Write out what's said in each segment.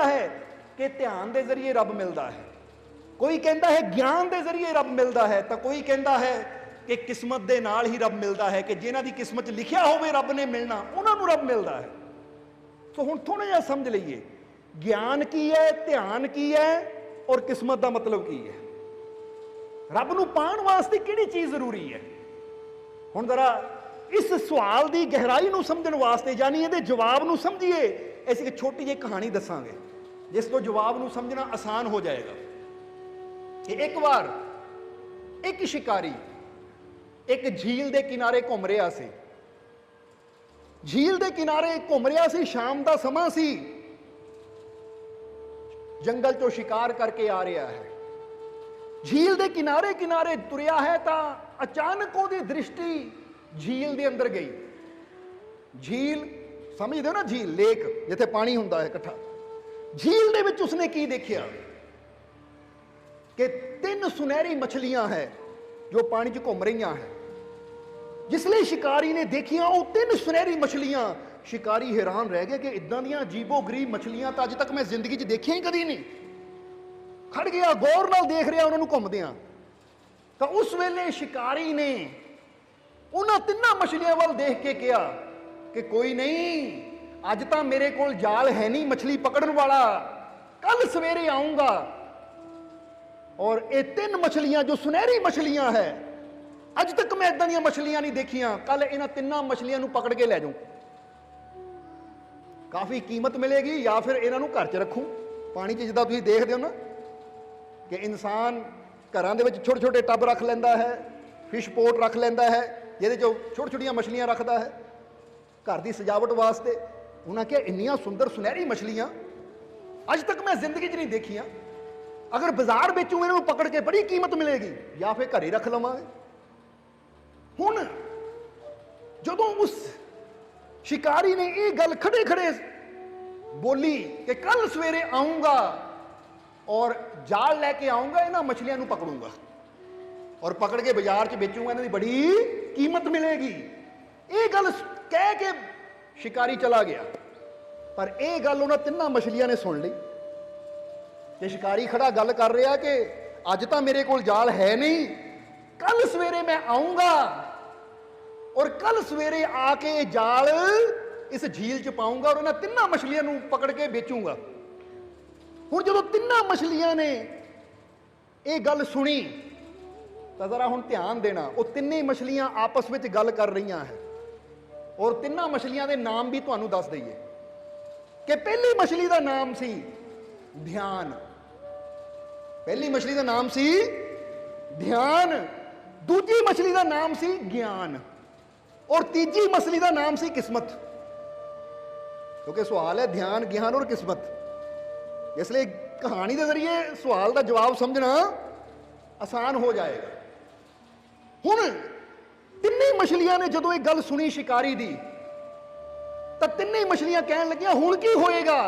है कि ध्यान के जरिए रब मिलता है, कोई कहता है ज्ञान के जरिए रब मिलता है, तो कोई कहता है कि किस्मत के नाल ही रब मिलता है, कि जिन्हां दी किस्मत लिखिया होवे रब ने मिलना उन्होंने रब मिलता है। तो हुण थोड़ा जिहा समझ लईए ज्ञान की है, ध्यान की है और किस्मत का मतलब की है। रब नूं पाण वास्ते किहड़ी चीज़ जरूरी है? हुण जरा इस सवाल की गहराई नूं समझण वास्ते यानी इहदे जवाब नूं समझिए, असीं एक छोटी जी कहानी दसांगे जिस तो जवाब नूं समझना आसान हो जाएगा। कि एक बार एक शिकारी एक झील के किनारे घूम रहा सी। झील के किनारे घूम रहा सी, शाम का समा सी, जंगल चो शिकार करके आ रहा है। झील के किनारे किनारे तुरया है तो अचानक उसकी दृष्टि झील के अंदर गई। झील समझते हो ना, झील लेक जिथे पानी हुंदा है इकट्ठा। झील दे विच उसने की देखिया कि 3 सुनहरी मछलियां हैं जो पानी च घूम रही हैं। जिसले शिकारी ने देखिया वो 3 सुनहरी मछलियां, शिकारी हैरान रह गया कि इदां दियां अजीबो गरीब मछलियां तो अज तक मैं जिंदगी च देखिया ही कदी नहीं। खड़ गया, गौर नाल देख रहा उन्होंने घूमदियां। तो उस वेले शिकारी ने उन्हां 3 मछलियां वाल देख के कहा कि कोई नहीं, अज तो मेरे को जाल है नहीं मछली पकड़न वाला, कल सवेरे आऊंगा और ये 3 मछलियां जो सुनहरी मछलियां है, अज तक मैं इदां दी मछलियां नहीं देखियां, कल इन्हां 3 मछलियां नूं पकड़ के लै जाऊं। काफ़ी कीमत मिलेगी या फिर इन्हां घर च रखूं। पानी च जिद्दां तुसीं देखदे हो ना कि इंसान घरां दे विच छोटे छोटे टब रख लैंदा है, फिश पोट रख लैंदा है जिहदे चों छोटी छोटियां मछलियां रखदा है घर की सजावट वास्ते। उन्होंने कहा इन्नियां सुंदर सुनहरी मछलियां अज तक मैं जिंदगी च नहीं देखियां, अगर बाजार बेचूं इन्हों पकड़ के बड़ी कीमत मिलेगी या फिर घर ही रख लवांगे। हुण जदों उस शिकारी ने यह गल खड़े खड़े बोली कि कल सवेरे आऊंगा और जाल लैके आऊंगा, इन्हां मछलियां नूं पकड़ूंगा और पकड़ के बाजार च बेचूंगा, इन्हां दी बड़ी कीमत मिलेगी, ये गल कह के शिकारी चला गया। पर यह गल उन्हां 3 मछलियां ने सुन ली कि शिकारी खड़ा गल कर रहा कि अज तो मेरे को जाल है नहीं, कल सवेरे मैं आऊंगा और कल सवेरे आके जाल इस झील च पाऊंगा और उन्हां 3 मछलियां नूं पकड़ के बेचूंगा। हुण जदों 3 मछलियां ने यह गल सुनी तो जरा हुण ध्यान देना, वो 3 मछलियां आपस में गल कर रही हैं और 3 मछलियां के नाम भी तुहानूं दस दईए कि पहली मछली का नाम सी ध्यान, पहली मछली का नाम सी ध्यान, दूजी मछली का नाम सी ज्ञान और तीजी मछली का नाम सी किस्मत। क्योंकि सवाल है ध्यान, ज्ञान और किस्मत, इसलिए कहानी के जरिए सवाल का जवाब समझना आसान हो जाएगा। हुण 3 मछलियां ने जदों एक गल सुनी शिकारी दी तो 3 मछलियां कहन लगियां हुण की होएगा।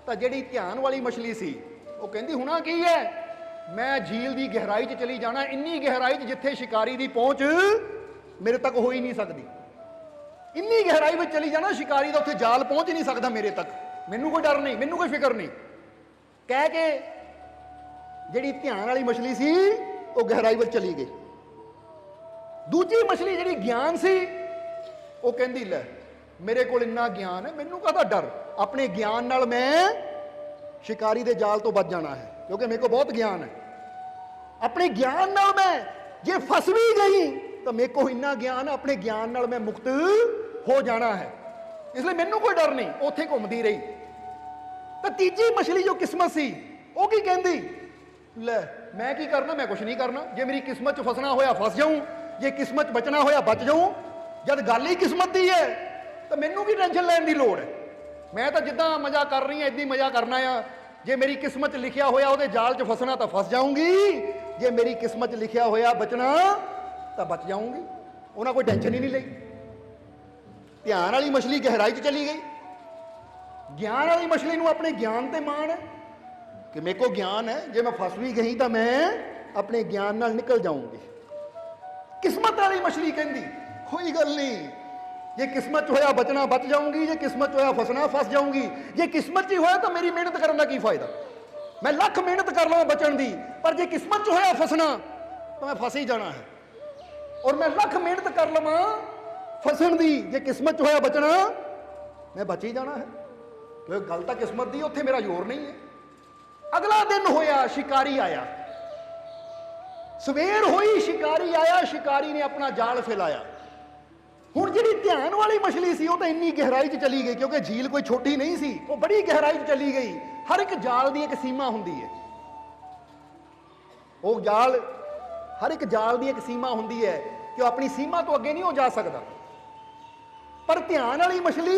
तो जिहड़ी ध्यान वाली मछली सी वो कहंदी हुणा की है, मैं झील की गहराई च चली जाना, इन्नी गहराई च जिथे शिकारी की पहुंच मेरे तक हो ही नहीं सकती, इन्नी गहराई में चली जाना शिकारी का उत्थे जाल पहुंच ही नहीं सकता मेरे तक, मैनू कोई डर नहीं, मैनू कोई फिक्र नहीं, कह के जिहड़ी ध्यान वाली मछली सी वो गहराई में चली गई। दूजी मछली जिहड़ी ज्ञान सी वो कहंदी लै मेरे को इन्ना ज्ञान है, मैनू काहदा डर, अपने ज्ञान नाल मैं शिकारी के जाल तो बच जाना है क्योंकि मेरे को बहुत ज्ञान है, अपने ज्ञान नाल मैं जे फस भी गई तो मेरे को इन्ना ज्ञान, अपने ज्ञान नाल मैं मुक्त हो जाना है, इसलिए मैनू कोई डर नहीं, उत्थे घूमती रही। तो तीजी मछली जो किस्मत सी वो की कहंदी ले मैं की करना, मैं कुछ नहीं करना, जे मेरी किस्मत च फसना होया फस जाऊं, जे किस्मत बचना होया बच जाऊं, जब गल ही किस्मत की है तो मैनू की टेंशन लैन की लोड़ है, मैं तो जिद्दां मजा कर रही हूं इदां ही मजा करना आ, जे मेरी किस्मत च लिखिया होया उहदे जाल च फसना तो फस जाऊंगी, जे मेरी किस्मत च लिखिया होया बचना तो बच जाऊंगी, उन्हें कोई टेंशन ही नहीं ली। ध्यान वाली मछली गहराई च चली गई, ज्ञान वाली मछली नूं अपने ज्ञान ते माण है कि मेरे को ज्ञान है, जे मैं फस भी गई तो मैं अपने ज्ञान नाल निकल जाऊंगी। किस्मत वाली मछली कहती कोई गल नहीं, जे किस्मत च होया बचना बच जाऊंगी, जे किस्मत च होया फसना फस जाऊंगी। जे किस्मत च ही होया तो मेरी मेहनत करने का की फायदा? मैं लख मेहनत कर लवां बचन दी, पर जे किस्मत च होया फसना तो मैं फस ही जाना है। और मैं लख मेहनत कर लवां फसन दी, जे किस्मत च होया बचना मैं बच ही जाना है। तो गल तो किस्मत दी, उत्थे मेरा जोर नहीं है। अगला दिन होया, शिकारी आया, सवेर हुई, शिकारी आया, शिकारी ने अपना जाल फैलाया। हुण जिहड़ी ध्यान वाली मछली सी वो तो इन्नी गहराई च चली गई, क्योंकि झील कोई छोटी नहीं सी, वो बड़ी गहराई च चली गई। हर एक जाल की एक सीमा हुंदी है, वो जाल हर एक जाल की एक सीमा हुंदी है कि वो अपनी सीमा तो अगे नहीं हो जा सकता। पर ध्यान वाली मछली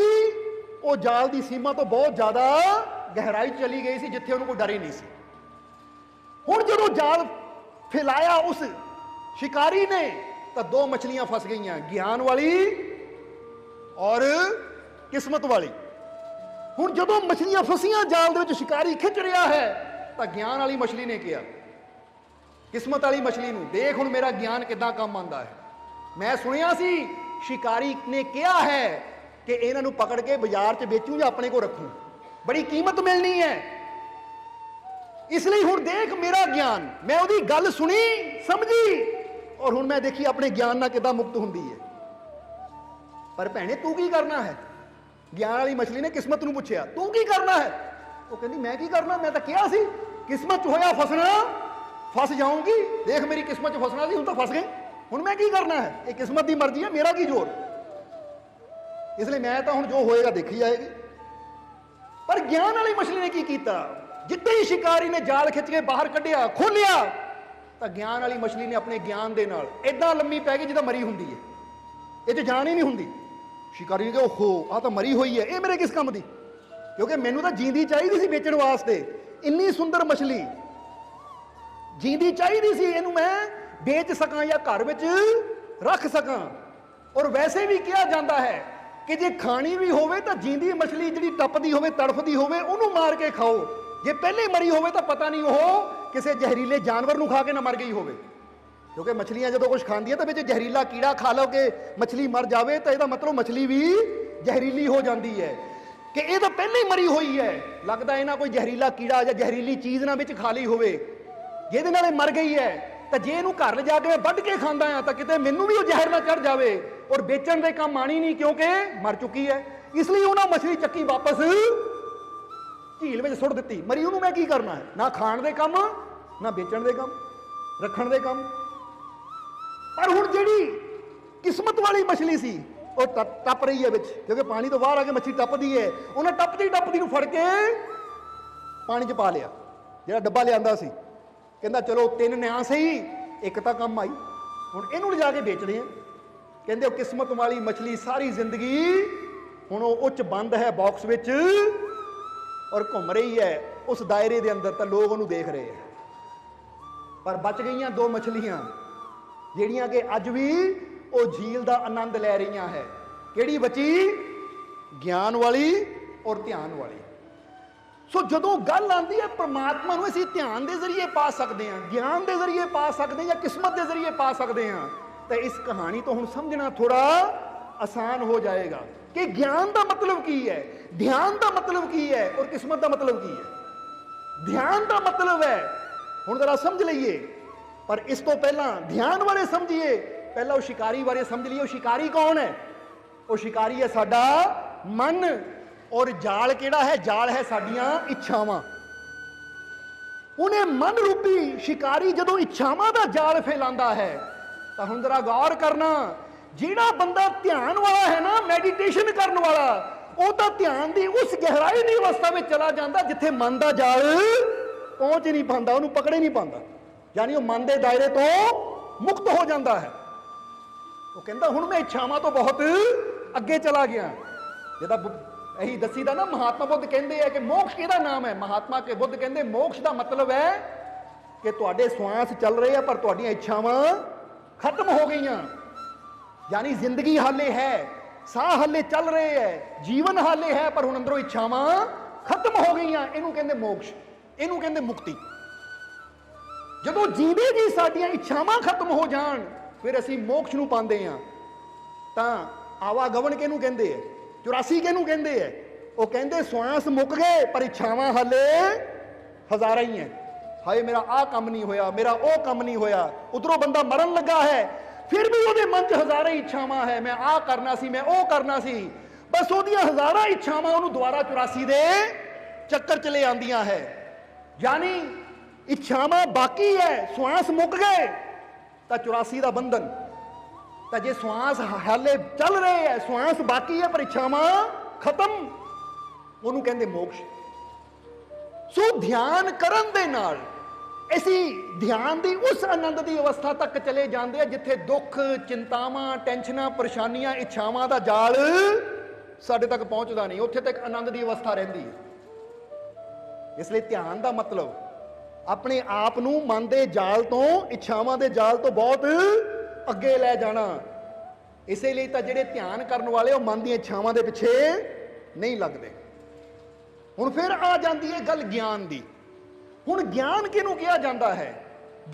वो जाल की सीमा तो बहुत ज्यादा गहराई चली गई सी, जिथे उन्होंने कोई डर ही नहीं सी। हुण जदों जाल फैलाया उस शिकारी ने, तो दो मछलियां फस गई, ज्ञान वाली और किस्मत वाली। हुण जदों मछलियां फसियां जाल दे विच, शिकारी खिंच रहा है, तो ज्ञान वाली मछली ने कहा किस्मत वाली मछली नूं, देख हुण मेरा ज्ञान किदां काम आंदा है। मैं सुनिया सी शिकारी ने कहा है कि इन्हां नूं पकड़ के बाजार च बेचूं या अपने को रखूं, बड़ी कीमत मिलनी है, इसलिए हुण देख मेरा ज्ञान। मैं उहदी गल सुनी समझी, और हुण मैं देखी अपने ज्ञान नाल किदां मुक्त हुंदी है। पर भैणे तू की करना है? ज्ञान वाली मछली ने किस्मत नूं पुछया, तू की करना है? वो कहंदी मैं की करना, मैं तो कहा सी किस्मत च होया फसना फस जाऊंगी, देख मेरी किस्मत च फसना सी, हुण तो फस गई, हुण मैं की करना है? ये किस्मत की मर्जी है, मेरा की जोर। इसलिए मैं तो हुण जो होएगा देखी जाएगी। पर ज्ञान वाली मछली ने की कीता, जिद्दां ही शिकारी ने जाल खिंच के बाहर कढ़िया खोलिया, तो ज्ञान वाली मछली ने अपने ज्ञान दे नाल इदां लम्मी पै गई जिद्दां मरी हुंदी है, ये जान ही नहीं हुंदी। शिकारी ने कहा ओहो आ तो मरी हुई है, ये मेरे किस काम दी, क्योंकि मैनू तो जींदी चाहिए सी बेचण वास्ते। इन्नी सुंदर मछली जींदी चाहिए सी, इनू मैं बेच सकां या घर विच रख सकां। और वैसे भी कहा जाता है कि जे खानी भी होवे तो जींदी मछली जिहड़ी टपदी होवे तड़फदी होवे उहनूं मार के खाओ, जे पहले मरी होवे तो पता नहीं वो किसी जहरीले जानवर नूं खा के ना मर गई होवे। क्योंकि मछलियां जो कुछ खांदी तो विच जहरीला कीड़ा खा लो कि मछली मर जाए, तो यह मतलब मछली भी जहरीली हो जाती है कि ये तो पहले ही मरी हुई है। लगता है ना कोई जहरीला कीड़ा या जहरीली चीज़ ना विच खा ली होवे जिहदे नाल मर गई है, तो जे इहनूं घर ले जाके मैं वढ के खांदा आ तो किते मैनूं भी वो जहर ना चढ़ जाए और बेचण दे काम आनी नहीं, क्योंकि मर चुकी है। इसलिए उन्होंने मछली चक्की वापस झील में सुट दी। मरी उन्होंने मैं की करना है, ना खाण दे काम ना बेचण दे काम रखण दे काम। पर हुण जिहड़ी किस्मत वाली मछली सी वो टप रही है विच, क्योंकि पानी तो बाहर आके मछली टपदी है, उन्हें टपदी टपदी फड़ के पानी च पा लिया। जिहड़ा डब्बा लिआंदा सी कहंदा चलो 3 न्यां सही, एक तो काम आई, हुण इहनूं लिजा के बेचदे हैं। कहंदे किस्मत वाली मछली सारी जिंदगी हुण उच बंद है बॉक्स विच और घूम रही है उस दायरे के अंदर, तो लोग उन्होंने देख रहे हैं। पर बच गई 2 मछलियां जिहड़ियां कि अज भी वो झील का आनंद लै रही है। किहड़ी बची? ज्ञान वाली और ध्यान वाली। सो जदों गल आती है परमात्मा नूं असीं ध्यान के जरिए पा सकते हैं, ज्ञान के जरिए पा सकते हैं या किस्मत के जरिए पा सकते हैं, तो इस कहानी तो हुण समझना थोड़ा आसान हो जाएगा कि ज्ञान का मतलब की है, ध्यान का मतलब की है और किस्मत का मतलब की है। ध्यान का मतलब है हुण जरा समझ लीए, पर इस तो पहला ध्यान बारे समझिए। पहला वो शिकारी बारे समझ लीए। वो शिकारी कौन है? वो शिकारी है साडा मन, और जाल केड़ा है? जाल है साडियां इच्छावां। उन्हें मन रूपी शिकारी जदों इच्छावां दा जाल फैलांदा है, तो हुण जरा गौर करना, जिहड़ा बंदा ध्यान वाला है ना, मेडिटेशन करने वाला, वो तो ध्यान की उस गहराई की अवस्था में चला जाता जिथे मन का जाल पहुंच ही नहीं पाता, उन्होंने पकड़े नहीं पाता, यानी वो मन के दायरे तो मुक्त हो जाता है। वो कहता हुण मैं इच्छावां तो बहुत अगे चला गया। जिहदा यही दसीदा ना, महात्मा बुद्ध कहते हैं कि मोक्ष किहदा नाम है? महात्मा के बुद्ध कहते मोक्ष का मतलब है कि तुहाडे श्वास चल रहे हैं पर तुहाडीआं इच्छावां खत्म हो गई, यानी जिंदगी हाले है, साह हाले चल रहे हैं, जीवन हाले है, पर हुण अंदरों इच्छावां खत्म हो गई। इहनूं कहंदे मोक्ष, इहनूं कहंदे मुक्ति। जदों जींदे जी साडीआं इच्छावां खत्म हो जाण, फिर असीं मोक्ष नूं पांदे हां। तां ਆਵਾਗਮਨ ਕਿਹਨੂੰ ਕਹਿੰਦੇ ਹੈ, 84 ਕਿਹਨੂੰ ਕਹਿੰਦੇ ਹੈ? ਉਹ ਕਹਿੰਦੇ ਸਵਾਸ ਮੁੱਕ ਗਏ ਪਰ ਇੱਛਾਵਾਂ ਹਾਲੇ ਹਜ਼ਾਰਾਂ ਹੀ ਹੈ। ਹਾਏ ਮੇਰਾ ਆਹ ਕੰਮ ਨਹੀਂ ਹੋਇਆ, ਮੇਰਾ ਉਹ ਕੰਮ ਨਹੀਂ ਹੋਇਆ। ਉਧਰੋਂ ਬੰਦਾ ਮਰਨ ਲੱਗਾ ਹੈ, ਫਿਰ ਵੀ ਉਹਦੇ ਮਨ 'ਚ ਹਜ਼ਾਰਾਂ ਇੱਛਾਵਾਂ ਹੈ, ਮੈਂ ਆਹ ਕਰਨਾ ਸੀ, ਮੈਂ ਉਹ ਕਰਨਾ ਸੀ। ਬਸ ਉਹਦੀਆਂ ਹਜ਼ਾਰਾਂ ਇੱਛਾਵਾਂ ਉਹਨੂੰ ਦੁਬਾਰਾ 84 ਦੇ ਚੱਕਰ 'ਚ ਲੈ ਆਉਂਦੀਆਂ ਹੈ। ਯਾਨੀ ਇੱਛਾਵਾਂ ਬਾਕੀ ਹੈ, ਸਵਾਸ ਮੁੱਕ ਗਏ ਤਾਂ 84 ਦਾ ਬੰਧਨ। ਤਾਂ ਜੇ ਸਵਾਸ ਹਾਲੇ ਚੱਲ ਰਹੇ ਹੈ, ਸਵਾਸ ਬਾਕੀ ਹੈ ਪਰ ਇੱਛਾਵਾਂ ਖਤਮ, ਉਹਨੂੰ ਕਹਿੰਦੇ ਮੋਕਸ਼। ਸੋ ਧਿਆਨ ਕਰਨ ਦੇ ਨਾਲ ਅਸੀਂ ਧਿਆਨ ਦੀ ਉਸ ਆਨੰਦ ਦੀ ਅਵਸਥਾ ਤੱਕ ਚਲੇ ਜਾਂਦੇ ਆ ਜਿੱਥੇ ਦੁੱਖ, ਚਿੰਤਾਵਾਂ, ਟੈਨਸ਼ਨਾਂ, ਪਰੇਸ਼ਾਨੀਆਂ, ਇੱਛਾਵਾਂ ਦਾ ਜਾਲ ਸਾਡੇ ਤੱਕ ਪਹੁੰਚਦਾ ਨਹੀਂ। ਉੱਥੇ ਤੱਕ ਆਨੰਦ ਦੀ ਅਵਸਥਾ ਰਹਿੰਦੀ ਹੈ। ਇਸ ਲਈ ਧਿਆਨ ਦਾ ਮਤਲਬ ਆਪਣੇ ਆਪ ਨੂੰ ਮਨ ਦੇ ਜਾਲ ਤੋਂ, ਇੱਛਾਵਾਂ ਦੇ ਜਾਲ ਤੋਂ ਬਹੁਤ ਅੱਗੇ ਲੈ ਜਾਣਾ। ਇਸੇ ਲਈ ਤਾਂ ਜਿਹੜੇ ਧਿਆਨ ਕਰਨ ਵਾਲੇ ਉਹ ਮਨ ਦੀਆਂ ਇੱਛਾਵਾਂ ਦੇ ਪਿੱਛੇ ਨਹੀਂ ਲੱਗਦੇ। ਹੁਣ ਫਿਰ ਆ ਜਾਂਦੀ ਹੈ ਗੱਲ ਗਿਆਨ ਦੀ। ਹੁਣ ਗਿਆਨ ਕਿਹਨੂੰ ਕਿਹਾ ਜਾਂਦਾ ਹੈ?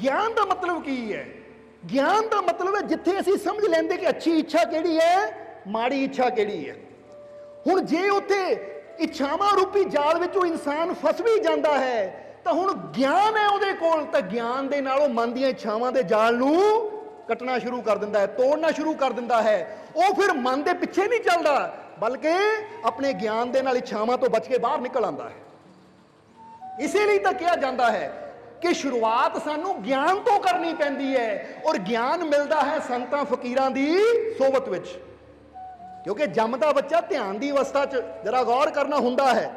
ਗਿਆਨ ਦਾ ਮਤਲਬ ਕੀ ਹੈ? ਗਿਆਨ ਦਾ ਮਤਲਬ ਹੈ ਜਿੱਥੇ ਅਸੀਂ ਸਮਝ ਲੈਂਦੇ ਕਿ ਅੱਛੀ ਇੱਛਾ ਕਿਹੜੀ ਹੈ, ਮਾੜੀ ਇੱਛਾ ਕਿਹੜੀ ਹੈ। ਹੁਣ ਜੇ ਉੱਥੇ ਇੱਛਾਵਾਂ ਰੂਪੀ ਜਾਲ ਵਿੱਚ ਉਹ ਇਨਸਾਨ ਫਸ ਵੀ ਜਾਂਦਾ ਹੈ ਤਾਂ ਹੁਣ ਗਿਆਨ ਹੈ ਉਹਦੇ ਕੋਲ, ਤਾਂ ਗਿਆਨ ਦੇ ਨਾਲ ਉਹ ਮਨ ਦੀਆਂ ਇੱਛਾਵਾਂ ਦੇ ਜਾਲ ਨੂੰ ਕੱਟਣਾ ਸ਼ੁਰੂ ਕਰ ਦਿੰਦਾ ਹੈ, ਤੋੜਨਾ ਸ਼ੁਰੂ ਕਰ ਦਿੰਦਾ ਹੈ। ਉਹ ਫਿਰ ਮਨ ਦੇ ਪਿੱਛੇ ਨਹੀਂ ਚੱਲਦਾ ਬਲਕਿ ਆਪਣੇ ਗਿਆਨ ਦੇ ਨਾਲ ਇੱਛਾਵਾਂ ਤੋਂ ਬਚ ਕੇ ਬਾਹਰ ਨਿਕਲ ਆਉਂਦਾ ਹੈ। ਇਸੇ ਲਈ ਤਾਂ ਕਿਹਾ ਜਾਂਦਾ ਹੈ ਕਿ ਸ਼ੁਰੂਆਤ ਸਾਨੂੰ ਗਿਆਨ ਤੋਂ ਕਰਨੀ ਪੈਂਦੀ ਹੈ ਔਰ ਗਿਆਨ ਮਿਲਦਾ ਹੈ ਸੰਤਾਂ ਫਕੀਰਾਂ ਦੀ ਸੋਬਤ ਵਿੱਚ। ਕਿਉਂਕਿ ਜੰਮਦਾ ਬੱਚਾ ਧਿਆਨ ਦੀ ਅਵਸਥਾ 'ਚ ਜਰਾ ਗੌਰ ਕਰਨਾ ਹੁੰਦਾ ਹੈ,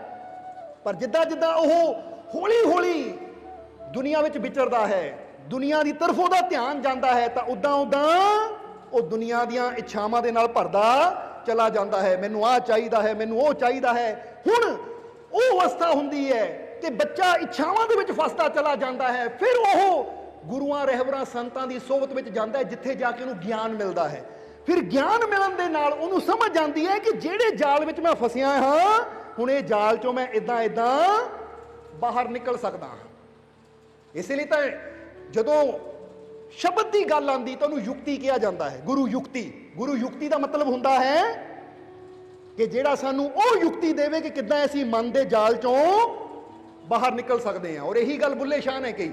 ਪਰ ਜਿੱਦਾਂ ਜਿੱਦਾਂ ਉਹ ਹੌਲੀ ਹੌਲੀ ਦੁਨੀਆ ਵਿੱਚ ਵਿਚਰਦਾ ਹੈ, ਦੁਨੀਆ ਦੀ ਤਰਫ ਉਹਦਾ ਧਿਆਨ ਜਾਂਦਾ ਹੈ, ਤਾਂ ਉਦਾਂ ਉਦਾਂ ਉਹ ਦੁਨੀਆ ਦੀਆਂ ਇੱਛਾਵਾਂ ਦੇ ਨਾਲ ਭਰਦਾ ਚਲਾ ਜਾਂਦਾ ਹੈ। ਮੈਨੂੰ ਆਹ ਚਾਹੀਦਾ ਹੈ, ਮੈਨੂੰ ਉਹ ਚਾਹੀਦਾ ਹੈ। ਹੁਣ ਉਹ ਅਵਸਥਾ ਹੁੰਦੀ ਹੈ ਕਿ ਬੱਚਾ ਇੱਛਾਵਾਂ ਦੇ ਵਿੱਚ ਫਸਦਾ ਚਲਾ ਜਾਂਦਾ ਹੈ। ਫਿਰ ਉਹ ਗੁਰੂਆਂ, ਰਹਿਬਰਾਂ, ਸੰਤਾਂ ਦੀ ਸੋਬਤ ਵਿੱਚ ਜਾਂਦਾ ਹੈ ਜਿੱਥੇ ਜਾ ਕੇ ਉਹਨੂੰ ਗਿਆਨ ਮਿਲਦਾ ਹੈ। ਫਿਰ ਗਿਆਨ ਮਿਲਣ ਦੇ ਨਾਲ ਉਹਨੂੰ ਸਮਝ ਆਉਂਦੀ ਹੈ ਕਿ ਜਿਹੜੇ ਜਾਲ ਵਿੱਚ ਮੈਂ ਫਸਿਆ ਹਾਂ, ਹੁਣ ਇਹ ਜਾਲ ਚੋਂ ਮੈਂ ਇਦਾਂ ਇਦਾਂ ਬਾਹਰ ਨਿਕਲ ਸਕਦਾ ਹਾਂ। ਇਸੇ ਲਈ ਤਾਂ ਜਦੋਂ ਸ਼ਬਦ ਦੀ ਗੱਲ ਆਉਂਦੀ ਤਾਂ ਉਹਨੂੰ ਯੁਕਤੀ ਕਿਹਾ ਜਾਂਦਾ ਹੈ, ਗੁਰੂ ਯੁਕਤੀ। ਗੁਰੂ ਯੁਕਤੀ ਦਾ ਮਤਲਬ ਹੁੰਦਾ ਹੈ ਕਿ ਜਿਹੜਾ ਸਾਨੂੰ ਉਹ ਯੁਕਤੀ ਦੇਵੇ ਕਿ ਕਿੱਦਾਂ ਅਸੀਂ ਮਨ ਦੇ ਜਾਲ ਚੋਂ ਬਾਹਰ ਨਿਕਲ ਸਕਦੇ ਹਾਂ। ਔਰ ਇਹੀ ਗੱਲ ਬੁੱਲੇ ਸ਼ਾਹ ਨੇ ਕਹੀ।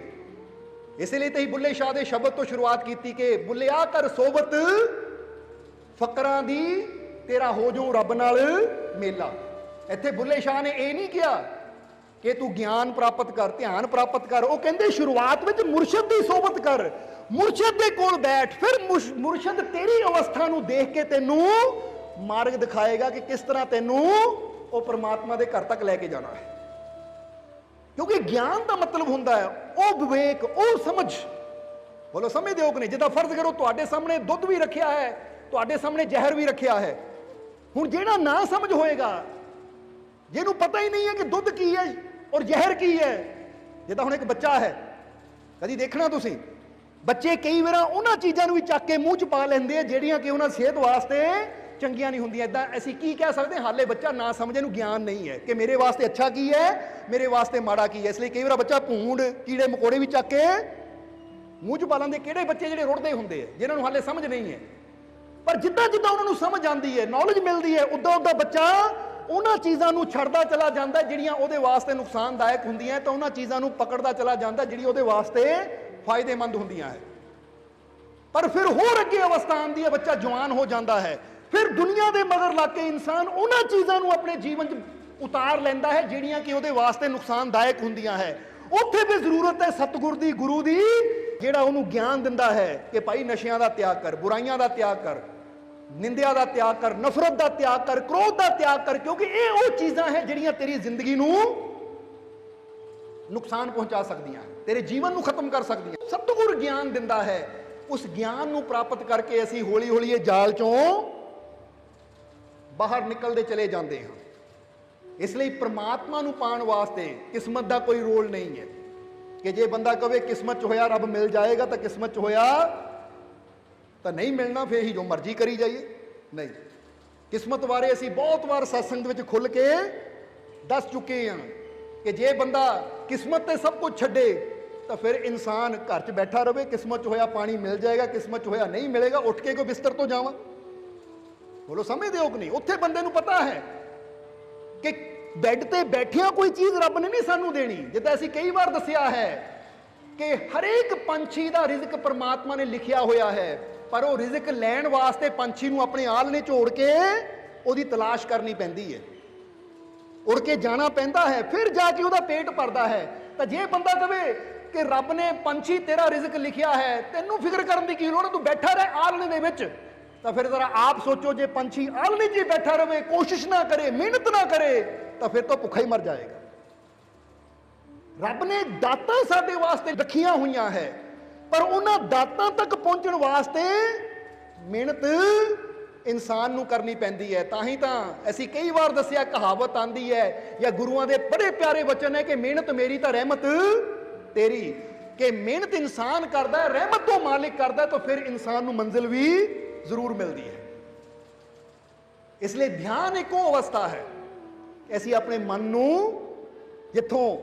ਇਸੇ ਲਈ ਤਾਂ ਹੀ ਬੁੱਲੇ ਸ਼ਾਹ ਦੇ ਸ਼ਬਦ ਤੋਂ ਸ਼ੁਰੂਆਤ ਕੀਤੀ ਕਿ ਬੁੱਲਿਆ ਕਰ ਸੋਬਤ ਫਕਰਾਂ ਦੀ, ਤੇਰਾ ਹੋ ਜਾਊ ਰੱਬ ਨਾਲ ਮੇਲਾ। ਇੱਥੇ ਬੁੱਲੇ ਸ਼ਾਹ ਨੇ ਇਹ ਨਹੀਂ ਕਿਹਾ ਕਿ ਤੂੰ ਗਿਆਨ ਪ੍ਰਾਪਤ ਕਰ, ਧਿਆਨ ਪ੍ਰਾਪਤ ਕਰ। ਉਹ ਕਹਿੰਦੇ ਸ਼ੁਰੂਆਤ ਵਿੱਚ ਮੁਰਸ਼ਦ ਦੀ ਸੋਬਤ ਕਰ, ਮੁਰਸ਼ਦ ਦੇ ਕੋਲ ਬੈਠ, ਫਿਰ ਮੁਰਸ਼ਦ ਤੇਰੀ ਅਵਸਥਾ ਨੂੰ ਦੇਖ ਕੇ ਤੈਨੂੰ ਮਾਰਗ ਦਿਖਾਏਗਾ ਕਿ ਕਿਸ ਤਰ੍ਹਾਂ ਤੈਨੂੰ ਉਹ ਪਰਮਾਤਮਾ ਦੇ ਘਰ ਤੱਕ ਲੈ ਕੇ ਜਾਣਾ ਹੈ। ਕਿਉਂਕਿ ਗਿਆਨ ਦਾ ਮਤਲਬ ਹੁੰਦਾ ਹੈ ਉਹ ਵਿਵੇਕ, ਉਹ ਸਮਝ। ਬੋਲੋ ਸਮਝਦੇ ਹੋ ਕਿ ਨਹੀਂ? ਜਿੱਦਾਂ ਫਰਜ਼ ਕਰੋ ਤੁਹਾਡੇ ਸਾਹਮਣੇ ਦੁੱਧ ਵੀ ਰੱਖਿਆ ਹੈ, ਤੁਹਾਡੇ ਸਾਹਮਣੇ ਜ਼ਹਿਰ ਵੀ ਰੱਖਿਆ ਹੈ। ਹੁਣ ਜਿਹੜਾ ਨਾ ਸਮਝ ਹੋਏਗਾ, ਜਿਹਨੂੰ ਪਤਾ ਹੀ ਨਹੀਂ ਹੈ ਕਿ ਦੁੱਧ ਕੀ ਹੈ ਔਰ ਜ਼ਹਿਰ ਕੀ ਹੈ। ਜਿੱਦਾਂ ਹੁਣ ਇੱਕ ਬੱਚਾ ਹੈ, ਕਦੀ ਦੇਖਣਾ ਤੁਸੀਂ, ਬੱਚੇ ਕਈ ਵਾਰ ਉਹਨਾਂ ਚੀਜ਼ਾਂ ਨੂੰ ਵੀ ਚੱਕ ਕੇ ਮੂੰਹ 'ਚ ਪਾ ਲੈਂਦੇ ਆ ਜਿਹੜੀਆਂ ਕਿ ਉਹਨਾਂ ਸਿਹਤ ਵਾਸਤੇ ਚੰਗੀਆਂ ਨਹੀਂ ਹੁੰਦੀਆਂ। ਇਦਾਂ ਅਸੀਂ ਕੀ ਕਹਿ ਸਕਦੇ? ਹਾਲੇ ਬੱਚਾ ਨਾ ਸਮਝੇ, ਨੂੰ ਗਿਆਨ ਨਹੀਂ ਹੈ ਕਿ ਮੇਰੇ ਵਾਸਤੇ ਅੱਛਾ ਕੀ ਹੈ, ਮੇਰੇ ਵਾਸਤੇ ਮਾੜਾ ਕੀ ਹੈ। ਇਸ ਲਈ ਕਈ ਵਾਰ ਬੱਚਾ ਭੂੰਡ, ਕੀੜੇ ਮਕੌੜੇ ਵੀ ਚੱਕ ਕੇ ਮੂੰਹ 'ਚ ਪਾ ਲੈਂਦੇ। ਕਿਹੜੇ ਬੱਚੇ? ਜਿਹੜੇ ਰੁੜਦੇ ਹੁੰਦੇ ਆ, ਜਿਨ੍ਹਾਂ ਨੂੰ ਹਾਲੇ ਸਮਝ ਨਹੀਂ ਹੈ। ਪਰ ਜਿੱਦਾਂ ਜਿੱਦਾਂ ਉਹਨਾਂ ਨੂੰ ਸਮਝ ਆਉਂਦੀ ਹੈ, ਨੌਲੇਜ ਮਿਲਦੀ ਹੈ, ਉਦਾਂ ਉਦਾਂ ਬੱਚਾ ਉਹਨਾਂ ਚੀਜ਼ਾਂ ਨੂੰ ਛੱਡਦਾ ਚਲਾ ਜਾਂਦਾ ਜਿਹੜੀਆਂ ਉਹਦੇ ਵਾਸਤੇ ਨੁਕਸਾਨਦਾਇਕ ਹੁੰਦੀਆਂ, ਤਾਂ ਉਹਨਾਂ ਚੀਜ਼ਾਂ ਨੂੰ ਪਕੜਦਾ ਚਲਾ ਜਾਂਦਾ ਜਿਹੜੀ ਉਹਦੇ ਵਾਸਤੇ ਫਾਇਦੇਮੰਦ ਹੁੰਦੀਆਂ ਹੈ। ਪਰ ਫਿਰ ਹੋਰ ਅੱਗੇ ਅਵਸਥਾ ਆਉਂਦੀ ਹੈ, ਬੱਚਾ ਜਵਾਨ ਹੋ ਜਾਂਦਾ ਹੈ, ਫਿਰ ਦੁਨੀਆ ਦੇ ਮਗਰ ਲੱਗ ਕੇ ਇਨਸਾਨ ਉਹਨਾਂ ਚੀਜ਼ਾਂ ਨੂੰ ਆਪਣੇ ਜੀਵਨ 'ਚ ਉਤਾਰ ਲੈਂਦਾ ਹੈ ਜਿਹੜੀਆਂ ਕਿ ਉਹਦੇ ਵਾਸਤੇ ਨੁਕਸਾਨਦਾਇਕ ਹੁੰਦੀਆਂ ਹੈ। ਉੱਥੇ ਵੀ ਜ਼ਰੂਰਤ ਹੈ ਸਤਿਗੁਰ ਦੀ, ਗੁਰੂ ਦੀ, ਜਿਹੜਾ ਉਹਨੂੰ ਗਿਆਨ ਦਿੰਦਾ ਹੈ ਕਿ ਭਾਈ ਨਸ਼ਿਆਂ ਦਾ ਤਿਆਗ ਕਰ, ਬੁਰਾਈਆਂ ਦਾ ਤਿਆਗ ਕਰ, ਨਿੰਦਿਆ ਦਾ ਤਿਆਗ ਕਰ, ਨਫ਼ਰਤ ਦਾ ਤਿਆਗ ਕਰ, ਕ੍ਰੋਧ ਦਾ ਤਿਆਗ ਕਰ, ਕਿਉਂਕਿ ਇਹ ਉਹ ਚੀਜ਼ਾਂ ਹੈ ਜਿਹੜੀਆਂ ਤੇਰੀ ਜ਼ਿੰਦਗੀ ਨੂੰ ਨੁਕਸਾਨ ਪਹੁੰਚਾ ਸਕਦੀਆਂ, ਤੇਰੇ ਜੀਵਨ ਨੂੰ ਖਤਮ ਕਰ ਸਕਦੀਆਂ। ਸਤਿਗੁਰ ਗਿਆਨ ਦਿੰਦਾ ਹੈ। ਉਸ ਗਿਆਨ ਨੂੰ ਪ੍ਰਾਪਤ ਕਰਕੇ ਅਸੀਂ ਹੌਲੀ ਹੌਲੀ ਇਹ ਜਾਲ ਚੋਂ ਬਾਹਰ ਨਿਕਲਦੇ ਚਲੇ ਜਾਂਦੇ ਹਾਂ। ਇਸ ਲਈ ਪ੍ਰਮਾਤਮਾ ਨੂੰ ਪਾਉਣ ਵਾਸਤੇ ਕਿਸਮਤ ਦਾ ਕੋਈ ਰੋਲ ਨਹੀਂ ਹੈ ਕਿ ਜੇ ਬੰਦਾ ਕਵੇ ਕਿਸਮਤ 'ਚ ਹੋਇਆ ਰੱਬ ਮਿਲ ਜਾਏਗਾ, ਤਾਂ ਕਿਸਮਤ 'ਚ ਹੋਇਆ ਤਾਂ ਨਹੀਂ ਮਿਲਣਾ, ਫਿਰ ਹੀ ਜੋ ਮਰਜ਼ੀ ਕਰੀ ਜਾਈਏ। ਨਹੀਂ, ਕਿਸਮਤ ਬਾਰੇ ਅਸੀਂ ਬਹੁਤ ਵਾਰ ਸਤਸੰਗ ਵਿੱਚ ਖੁੱਲ੍ਹ ਕੇ ਦੱਸ ਚੁੱਕੇ ਹਾਂ ਕਿ ਜੇ ਬੰਦਾ ਕਿਸਮਤ ਤੇ ਸਭ ਕੁਝ ਛੱਡੇ ਤਾਂ ਫਿਰ ਇਨਸਾਨ ਘਰ 'ਚ ਬੈਠਾ ਰਵੇ, ਕਿਸਮਤ 'ਚ ਹੋਇਆ ਪਾਣੀ ਮਿਲ ਜਾਏਗਾ, ਕਿਸਮਤ 'ਚ ਹੋਇਆ ਨਹੀਂ ਮਿਲੇਗਾ, ਉੱਠ ਕੇ ਕੋਈ ਬਿਸਤਰ ਤੋਂ ਜਾਵਾਂ। ਬੋਲੋ ਸਮਝਦੇ ਹੋ ਕਿ ਨਹੀਂ? ਉੱਥੇ ਬੰਦੇ ਨੂੰ ਪਤਾ ਹੈ ਕਿ ਬੈੱਡ ਤੇ ਬੈਠਿਆਂ ਕੋਈ ਚੀਜ਼ ਰੱਬ ਨੇ ਨਹੀਂ ਸਾਨੂੰ ਦੇਣੀ। ਜਿੱਦਾਂ ਅਸੀਂ ਕਈ ਵਾਰ ਦੱਸਿਆ ਹੈ ਕਿ ਹਰੇਕ ਪੰਛੀ ਦਾ ਰਿਜ਼ਕ ਪਰਮਾਤਮਾ ਨੇ ਲਿਖਿਆ ਹੋਇਆ ਹੈ, ਪਰ ਉਹ ਰਿਜ਼ਕ ਲੈਣ ਵਾਸਤੇ ਪੰਛੀ ਨੂੰ ਆਪਣੇ ਆਲ੍ਹਣੇ ਝੋੜ ਕੇ ਉਹਦੀ ਤਲਾਸ਼ ਕਰਨੀ ਪੈਂਦੀ ਹੈ, ਉੜ ਕੇ ਜਾਣਾ ਪੈਂਦਾ ਹੈ, ਫਿਰ ਜਾ ਕੇ ਉਹਦਾ ਪੇਟ ਭਰਦਾ ਹੈ। ਤਾਂ ਜੇ ਬੰਦਾ ਕਵੇ ਕਿ ਰੱਬ ਨੇ ਪੰਛੀ ਤੇਰਾ ਰਿਜ਼ਕ ਲਿਖਿਆ ਹੈ, ਤੈਨੂੰ ਫਿਕਰ ਕਰਨ ਦੀ ਕੀ ਲੋੜ ਹੈ, ਤੂੰ ਬੈਠਾ ਰਹਿ ਆਲ੍ਹਣੇ ਦੇ ਵਿੱਚ, ਤਾਂ ਫਿਰ ਜ਼ਰਾ ਆਪ ਸੋਚੋ, ਜੇ ਪੰਛੀ ਆਲ੍ਹਣੇ 'ਚ ਹੀ ਬੈਠਾ ਰਹੇ, ਕੋਸ਼ਿਸ਼ ਨਾ ਕਰੇ, ਮਿਹਨਤ ਨਾ ਕਰੇ, ਤਾਂ ਫਿਰ ਤਾਂ ਭੁੱਖਾ ਹੀ ਮਰ ਜਾਏਗਾ। ਰੱਬ ਨੇ ਦਾਤਾਂ ਸਾਡੇ ਵਾਸਤੇ ਰੱਖੀਆਂ ਹੋਈਆਂ ਹੈ, ਪਰ ਉਹਨਾਂ ਦਾਤਾਂ ਤੱਕ ਪਹੁੰਚਣ ਵਾਸਤੇ ਮਿਹਨਤ ਇਨਸਾਨ ਨੂੰ ਕਰਨੀ ਪੈਂਦੀ ਹੈ। ਤਾਂ ਹੀ ਤਾਂ ਅਸੀਂ ਕਈ ਵਾਰ ਦੱਸਿਆ, ਕਹਾਵਤ ਆਂਦੀ ਹੈ ਜਾਂ ਗੁਰੂਆਂ ਦੇ ਬੜੇ ਪਿਆਰੇ ਵਚਨ ਹੈ ਕਿ ਮਿਹਨਤ ਮੇਰੀ ਤਾਂ ਰਹਿਮਤ ਤੇਰੀ, ਕਿ ਮਿਹਨਤ ਇਨਸਾਨ ਕਰਦਾ ਹੈ, ਰਹਿਮਤ ਤੋਂ ਮਾਲਿਕ ਕਰਦਾ, ਤਾਂ ਫਿਰ ਇਨਸਾਨ ਨੂੰ ਮੰਜ਼ਿਲ ਵੀ ਜ਼ਰੂਰ ਮਿਲਦੀ ਹੈ। ਇਸ ਲਈ ਧਿਆਨ ਇੱਕ ਉਹ ਅਵਸਥਾ ਹੈ ਕਿ ਅਸੀਂ ਆਪਣੇ ਮਨ ਨੂੰ ਜਿੱਥੋਂ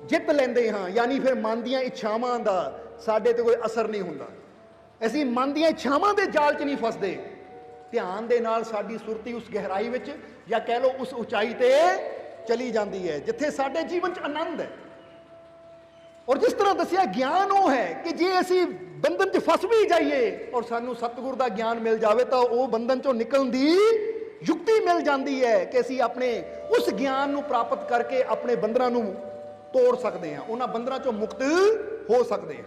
ਜਿੱਤ ਲੈਂਦੇ ਹਾਂ, ਯਾਨੀ ਫਿਰ ਮਨ ਦੀਆਂ ਇੱਛਾਵਾਂ ਦਾ ਸਾਡੇ ਤੇ ਕੋਈ ਅਸਰ ਨਹੀਂ ਹੁੰਦਾ, ਅਸੀਂ ਮਨ ਦੀਆਂ ਇੱਛਾਵਾਂ ਦੇ ਜਾਲ 'ਚ ਨਹੀਂ ਫਸਦੇ। ਧਿਆਨ ਦੇ ਨਾਲ ਸਾਡੀ ਸੁਰਤੀ ਉਸ ਗਹਿਰਾਈ ਵਿੱਚ, ਜਾਂ ਕਹਿ ਲਓ ਉਸ ਉਚਾਈ ਤੇ ਚਲੀ ਜਾਂਦੀ ਹੈ ਜਿੱਥੇ ਸਾਡੇ ਜੀਵਨ 'ਚ ਆਨੰਦ ਹੈ। ਔਰ ਜਿਸ ਤਰ੍ਹਾਂ ਦੱਸਿਆ, ਗਿਆਨ ਉਹ ਹੈ ਕਿ ਜੇ ਅਸੀਂ ਬੰਧਨ 'ਚ ਫਸ ਵੀ ਜਾਈਏ ਔਰ ਸਾਨੂੰ ਸਤਿਗੁਰ ਦਾ ਗਿਆਨ ਮਿਲ ਜਾਵੇ, ਤਾਂ ਉਹ ਬੰਧਨ 'ਚੋਂ ਨਿਕਲਣ ਦੀ ਯੁਕਤੀ ਮਿਲ ਜਾਂਦੀ ਹੈ ਕਿ ਅਸੀਂ ਆਪਣੇ ਉਸ ਗਿਆਨ ਨੂੰ ਪ੍ਰਾਪਤ ਕਰਕੇ ਆਪਣੇ ਬੰਧਨਾਂ ਨੂੰ ਤੋੜ ਸਕਦੇ ਹਾਂ, ਉਹਨਾਂ ਬੰਧਨਾਂ 'ਚੋਂ ਮੁਕਤ ਹੋ ਸਕਦੇ ਹਾਂ।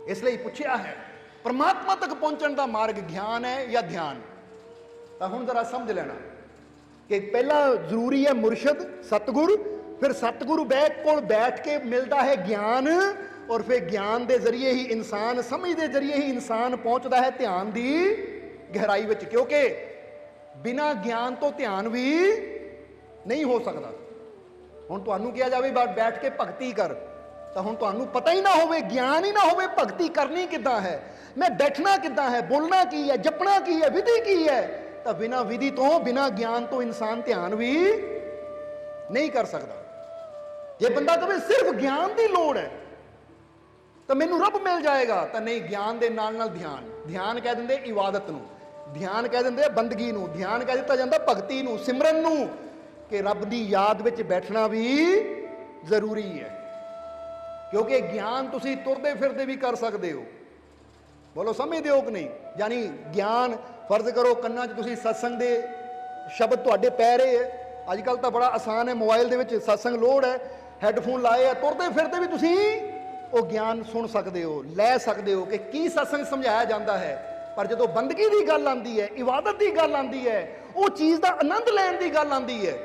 ਇਸ ਲਈ ਪੁੱਛਿਆ ਹੈ, ਪਰਮਾਤਮਾ ਤੱਕ ਪਹੁੰਚਣ ਦਾ ਮਾਰਗ ਗਿਆਨ ਹੈ ਜਾਂ ਧਿਆਨ? ਤਾਂ ਹੁਣ ਜ਼ਰਾ ਸਮਝ ਲੈਣਾ ਕਿ ਪਹਿਲਾਂ ਜ਼ਰੂਰੀ ਹੈ ਮੁਰਸ਼ਦ, ਸਤਿਗੁਰ, ਫਿਰ ਸਤਿਗੁਰੂ ਕੋਲ ਬੈਠ ਕੇ ਮਿਲਦਾ ਹੈ ਗਿਆਨ, ਔਰ ਫਿਰ ਗਿਆਨ ਦੇ ਜ਼ਰੀਏ ਹੀ ਇਨਸਾਨ, ਸਮਝ ਦੇ ਜ਼ਰੀਏ ਹੀ ਇਨਸਾਨ ਪਹੁੰਚਦਾ ਹੈ ਧਿਆਨ ਦੀ ਗਹਿਰਾਈ ਵਿੱਚ, ਕਿਉਂਕਿ ਬਿਨਾਂ ਗਿਆਨ ਤੋਂ ਧਿਆਨ ਵੀ ਨਹੀਂ ਹੋ ਸਕਦਾ। ਹੁਣ ਤੁਹਾਨੂੰ ਕਿਹਾ ਜਾਵੇ ਬੈਠ ਕੇ ਭਗਤੀ ਕਰ, ਤਾਂ ਹੁਣ ਤੁਹਾਨੂੰ ਪਤਾ ਹੀ ਨਾ ਹੋਵੇ, ਗਿਆਨ ਹੀ ਨਾ ਹੋਵੇ ਭਗਤੀ ਕਰਨੀ ਕਿੱਦਾਂ ਹੈ, ਮੈਂ ਬੈਠਣਾ ਕਿੱਦਾਂ ਹੈ, ਬੋਲਣਾ ਕੀ ਹੈ, ਜਪਣਾ ਕੀ ਹੈ, ਵਿਧੀ ਕੀ ਹੈ, ਤਾਂ ਬਿਨਾਂ ਵਿਧੀ ਤੋਂ, ਬਿਨਾਂ ਗਿਆਨ ਤੋਂ ਇਨਸਾਨ ਧਿਆਨ ਵੀ ਨਹੀਂ ਕਰ ਸਕਦਾ। ਜੇ ਬੰਦਾ ਕਹੇ ਸਿਰਫ ਗਿਆਨ ਦੀ ਲੋੜ ਹੈ ਤਾਂ ਮੈਨੂੰ ਰੱਬ ਮਿਲ ਜਾਏਗਾ, ਤਾਂ ਨਹੀਂ, ਗਿਆਨ ਦੇ ਨਾਲ ਨਾਲ ਧਿਆਨ। ਧਿਆਨ ਕਹਿ ਦਿੰਦੇ ਇਬਾਦਤ ਨੂੰ, ਧਿਆਨ ਕਹਿ ਦਿੰਦੇ ਬੰਦਗੀ ਨੂੰ, ਧਿਆਨ ਕਹਿ ਦਿੱਤਾ ਜਾਂਦਾ ਭਗਤੀ ਨੂੰ, ਸਿਮਰਨ ਨੂੰ, ਕਿ ਰੱਬ ਦੀ ਯਾਦ ਵਿੱਚ ਬੈਠਣਾ ਵੀ ਜ਼ਰੂਰੀ ਹੈ। ਕਿਉਂਕਿ ਗਿਆਨ ਤੁਸੀਂ ਤੁਰਦੇ ਫਿਰਦੇ ਵੀ ਕਰ ਸਕਦੇ ਹੋ। ਬੋਲੋ ਸਮਝਦੇ ਹੋ ਕਿ ਨਹੀਂ? ਯਾਨੀ ਗਿਆਨ, ਫਰਜ਼ ਕਰੋ ਕੰਨਾਂ 'ਚ ਤੁਸੀਂ ਸਤਸੰਗ ਦੇ ਸ਼ਬਦ ਤੁਹਾਡੇ ਪੈ ਰਹੇ ਹੈ, ਅੱਜ ਕੱਲ੍ਹ ਤਾਂ ਬੜਾ ਆਸਾਨ ਹੈ, ਮੋਬਾਈਲ ਦੇ ਵਿੱਚ ਸਤਸੰਗ ਲੋਡ ਹੈ, ਹੈੱਡਫੋਨ ਲਾਏ ਆ, ਤੁਰਦੇ ਫਿਰਦੇ ਵੀ ਤੁਸੀਂ ਉਹ ਗਿਆਨ ਸੁਣ ਸਕਦੇ ਹੋ, ਲੈ ਸਕਦੇ ਹੋ ਕਿ ਕੀ ਸਤਸੰਗ ਸਮਝਾਇਆ ਜਾਂਦਾ ਹੈ। ਪਰ ਜਦੋਂ ਬੰਦਗੀ ਦੀ ਗੱਲ ਆਉਂਦੀ ਹੈ, ਇਬਾਦਤ ਦੀ ਗੱਲ ਆਉਂਦੀ ਹੈ, ਉਹ ਚੀਜ਼ ਦਾ ਆਨੰਦ ਲੈਣ ਦੀ ਗੱਲ ਆਉਂਦੀ ਹੈ,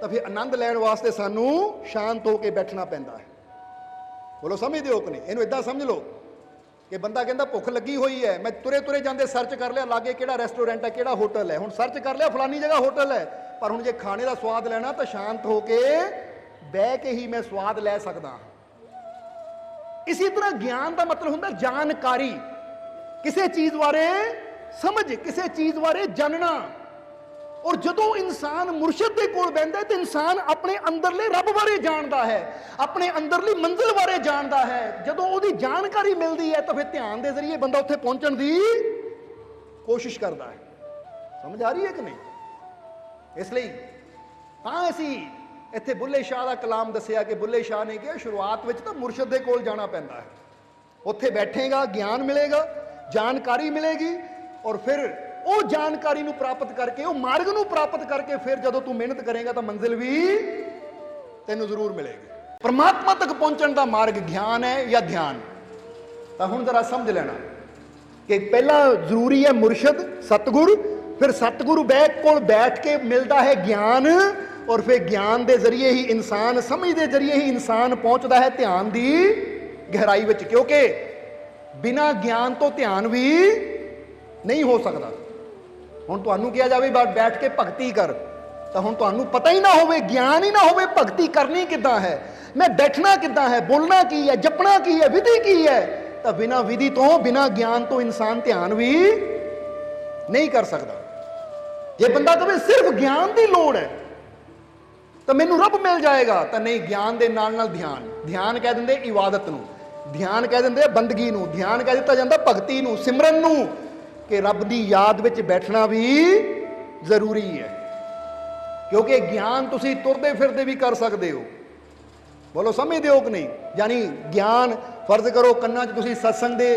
ਤਾਂ ਫਿਰ ਆਨੰਦ ਲੈਣ ਵਾਸਤੇ ਸਾਨੂੰ ਸ਼ਾਂਤ ਹੋ ਕੇ ਬੈਠਣਾ ਪੈਂਦਾ ਹੈ। ਬੋਲੋ ਸਮਝਦੇ ਹੋ ਕਿ ਨਹੀਂ? ਇਹਨੂੰ ਇਦਾਂ ਸਮਝ ਲਓ ਕਿ ਬੰਦਾ ਕਹਿੰਦਾ ਭੁੱਖ ਲੱਗੀ ਹੋਈ ਹੈ, ਮੈਂ ਤੁਰੇ ਤੁਰੇ ਜਾਂਦੇ ਸਰਚ ਕਰ ਲਿਆ ਲਾਗੇ ਕਿਹੜਾ ਰੈਸਟੋਰੈਂਟ ਹੈ, ਕਿਹੜਾ ਹੋਟਲ ਹੈ, ਹੁਣ ਸਰਚ ਕਰ ਲਿਆ ਫਲਾਨੀ ਜਗ੍ਹਾ ਹੋਟਲ ਹੈ, ਪਰ ਹੁਣ ਜੇ ਖਾਣੇ ਦਾ ਸਵਾਦ ਲੈਣਾ ਤਾਂ ਸ਼ਾਂਤ ਹੋ ਕੇ ਬਹਿ ਕੇ ਹੀ ਮੈਂ ਸਵਾਦ ਲੈ ਸਕਦਾ। ਇਸੇ ਤਰ੍ਹਾਂ ਗਿਆਨ ਦਾ ਮਤਲਬ ਹੁੰਦਾ ਜਾਣਕਾਰੀ, ਕਿਸੇ ਚੀਜ਼ ਬਾਰੇ ਸਮਝ, ਕਿਸੇ ਚੀਜ਼ ਬਾਰੇ ਜਾਣਨਾ। ਔਰ ਜਦੋਂ ਇਨਸਾਨ ਮੁਰਸ਼ਿਦ ਦੇ ਕੋਲ ਬਹਿੰਦਾ ਹੈ ਤਾਂ ਇਨਸਾਨ ਆਪਣੇ ਅੰਦਰਲੇ ਰੱਬ ਬਾਰੇ ਜਾਣਦਾ ਹੈ, ਆਪਣੇ ਅੰਦਰਲੀ ਮੰਜ਼ਿਲ ਬਾਰੇ ਜਾਣਦਾ ਹੈ। ਜਦੋਂ ਉਹਦੀ ਜਾਣਕਾਰੀ ਮਿਲਦੀ ਹੈ ਤਾਂ ਫਿਰ ਧਿਆਨ ਦੇ ਜ਼ਰੀਏ ਬੰਦਾ ਉੱਥੇ ਪਹੁੰਚਣ ਦੀ ਕੋਸ਼ਿਸ਼ ਕਰਦਾ ਹੈ। ਸਮਝ ਆ ਰਹੀ ਹੈ ਕਿ ਨਹੀਂ? ਇਸ ਲਈ ਤਾਂ ਅਸੀਂ ਇੱਥੇ ਬੁੱਲੇ ਸ਼ਾਹ ਦਾ ਕਲਾਮ ਦੱਸਿਆ ਕਿ ਬੁੱਲੇ ਸ਼ਾਹ ਨੇ ਕਿਹਾ ਸ਼ੁਰੂਆਤ ਵਿੱਚ ਤਾਂ ਮੁਰਸ਼ਿਦ ਦੇ ਕੋਲ ਜਾਣਾ ਪੈਂਦਾ ਹੈ, ਉੱਥੇ ਬੈਠੇਗਾ, ਗਿਆਨ ਮਿਲੇਗਾ, ਜਾਣਕਾਰੀ ਮਿਲੇਗੀ, ਔਰ ਫਿਰ ਉਹ ਜਾਣਕਾਰੀ ਨੂੰ ਪ੍ਰਾਪਤ ਕਰਕੇ, ਉਹ ਮਾਰਗ ਨੂੰ ਪ੍ਰਾਪਤ ਕਰਕੇ, ਫਿਰ ਜਦੋਂ ਤੂੰ ਮਿਹਨਤ ਕਰੇਗਾ ਤਾਂ ਮੰਜ਼ਿਲ ਵੀ ਤੈਨੂੰ ਜ਼ਰੂਰ ਮਿਲੇਗੀ। ਪਰਮਾਤਮਾ ਤੱਕ ਪਹੁੰਚਣ ਦਾ ਮਾਰਗ ਗਿਆਨ ਹੈ ਜਾਂ ਧਿਆਨ? ਤਾਂ ਹੁਣ ਜ਼ਰਾ ਸਮਝ ਲੈਣਾ ਕਿ ਪਹਿਲਾਂ ਜ਼ਰੂਰੀ ਹੈ ਮੁਰਸ਼ਿਦ, ਸਤਿਗੁਰ, ਫਿਰ ਸਤਿਗੁਰੂ ਕੋਲ ਬੈਠ ਕੇ ਮਿਲਦਾ ਹੈ ਗਿਆਨ, ਔਰ ਫਿਰ ਗਿਆਨ ਦੇ ਜ਼ਰੀਏ ਹੀ ਇਨਸਾਨ, ਸਮਝ ਦੇ ਜ਼ਰੀਏ ਹੀ ਇਨਸਾਨ ਪਹੁੰਚਦਾ ਹੈ ਧਿਆਨ ਦੀ ਗਹਿਰਾਈ ਵਿੱਚ, ਕਿਉਂਕਿ ਬਿਨਾਂ ਗਿਆਨ ਤੋਂ ਧਿਆਨ ਵੀ ਨਹੀਂ ਹੋ ਸਕਦਾ। ਹੁਣ ਤੁਹਾਨੂੰ ਕਿਹਾ ਜਾਵੇ ਬੈਠ ਕੇ ਭਗਤੀ ਕਰ, ਤਾਂ ਹੁਣ ਤੁਹਾਨੂੰ ਪਤਾ ਹੀ ਨਾ ਹੋਵੇ, ਗਿਆਨ ਹੀ ਨਾ ਹੋਵੇ ਭਗਤੀ ਕਰਨੀ ਕਿੱਦਾਂ ਹੈ, ਮੈਂ ਬੈਠਣਾ ਕਿੱਦਾਂ ਹੈ, ਬੋਲਣਾ ਕੀ ਹੈ, ਜਪਣਾ ਕੀ ਹੈ, ਵਿਧੀ ਕੀ ਹੈ, ਤਾਂ ਬਿਨਾਂ ਵਿਧੀ ਤੋਂ, ਬਿਨਾਂ ਗਿਆਨ ਤੋਂ ਇਨਸਾਨ ਧਿਆਨ ਵੀ ਨਹੀਂ ਕਰ ਸਕਦਾ। ਜੇ ਬੰਦਾ ਕਹੇ ਸਿਰਫ ਗਿਆਨ ਦੀ ਲੋੜ ਹੈ ਤਾਂ ਮੈਨੂੰ ਰੱਬ ਮਿਲ ਜਾਏਗਾ, ਤਾਂ ਨਹੀਂ, ਗਿਆਨ ਦੇ ਨਾਲ ਨਾਲ ਧਿਆਨ। ਧਿਆਨ ਕਹਿ ਦਿੰਦੇ ਇਬਾਦਤ ਨੂੰ, ਧਿਆਨ ਕਹਿ ਦਿੰਦੇ ਬੰਦਗੀ ਨੂੰ, ਧਿਆਨ ਕਹਿ ਦਿੱਤਾ ਜਾਂਦਾ ਭਗਤੀ ਨੂੰ, ਸਿਮਰਨ ਨੂੰ, कि रब की याद विच बैठना भी जरूरी है, क्योंकि ज्ञान तुसी तुरदे फिरदे भी कर सकते हो। बोलो समझते हो कि नहीं? यानी ज्ञान फर्ज करो कन्ना च तुसी सत्संग दे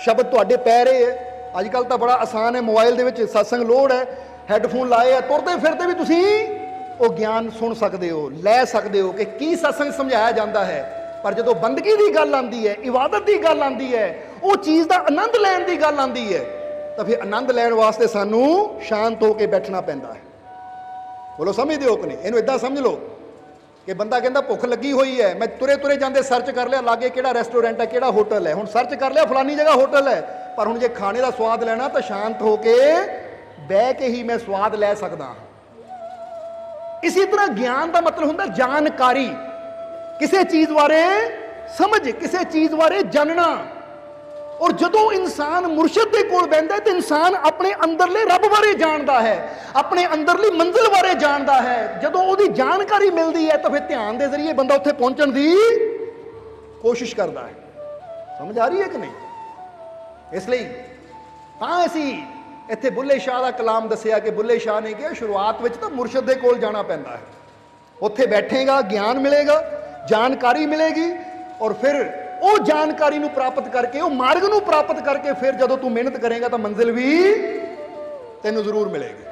शब्द तुहाडे पै रहे है, अजकल तो बड़ा आसान है, मोबाइल दे विच सत्संग लोड है, हैडफोन लाए है, तुरदे फिरदे भी तुसी वो ज्ञान सुन सकते हो, लै सकते हो कि की सत्संग समझाया जाता है। पर जो बंदगी की गल आती है, इबादत की गल आती है, वो चीज़ का आनंद लैन की गल आती है, तो फिर आनंद लैन वास्ते सानू शांत होकर बैठना पैंदा है। बोलो समझते हो कि नहीं? इनू इदां समझ लो कि बंदा कहता भुख लगी हुई है, मैं तुरे तुरे जाते सर्च कर लिया लागे किहड़ा रेस्टोरेंट है, किहड़ा होटल है, हुण सर्च कर लिया फलानी जगह होटल है, पर हुण जे खाने का स्वाद लेना तो शांत होकर बह के ही मैं स्वाद लै सकदा। इसी तरह ज्ञान का मतलब होंदा जानकारी, किसी चीज़ बारे समझ, किसी चीज़ बारे जानना। और जदों इंसान मुर्शद के कोल बैठता है तो इंसान अपने अंदरले रब बारे जानता है, अपने अंदरली मंजिल बारे जानता है। जदों उसकी जानकारी मिलती है तो फिर ध्यान के जरिए बंदा उत्थे पहुंचने की कोशिश करता है। समझ आ रही है कि नहीं? इसलिए असी इत्थे बुल्ले शाह का कलाम दसिया कि बुल्ले शाह ने कहा शुरुआत में तो मुर्शद के कोल जाना पैंदा है, उत्थे बैठेगा ज्ञान मिलेगा, जानकारी मिलेगी, और फिर वो जानकारी नू प्राप्त करके, वो मार्ग नू प्राप्त करके फिर जदों तू मेहनत करेगा तो मंजिल भी तेनू जरूर मिलेगी।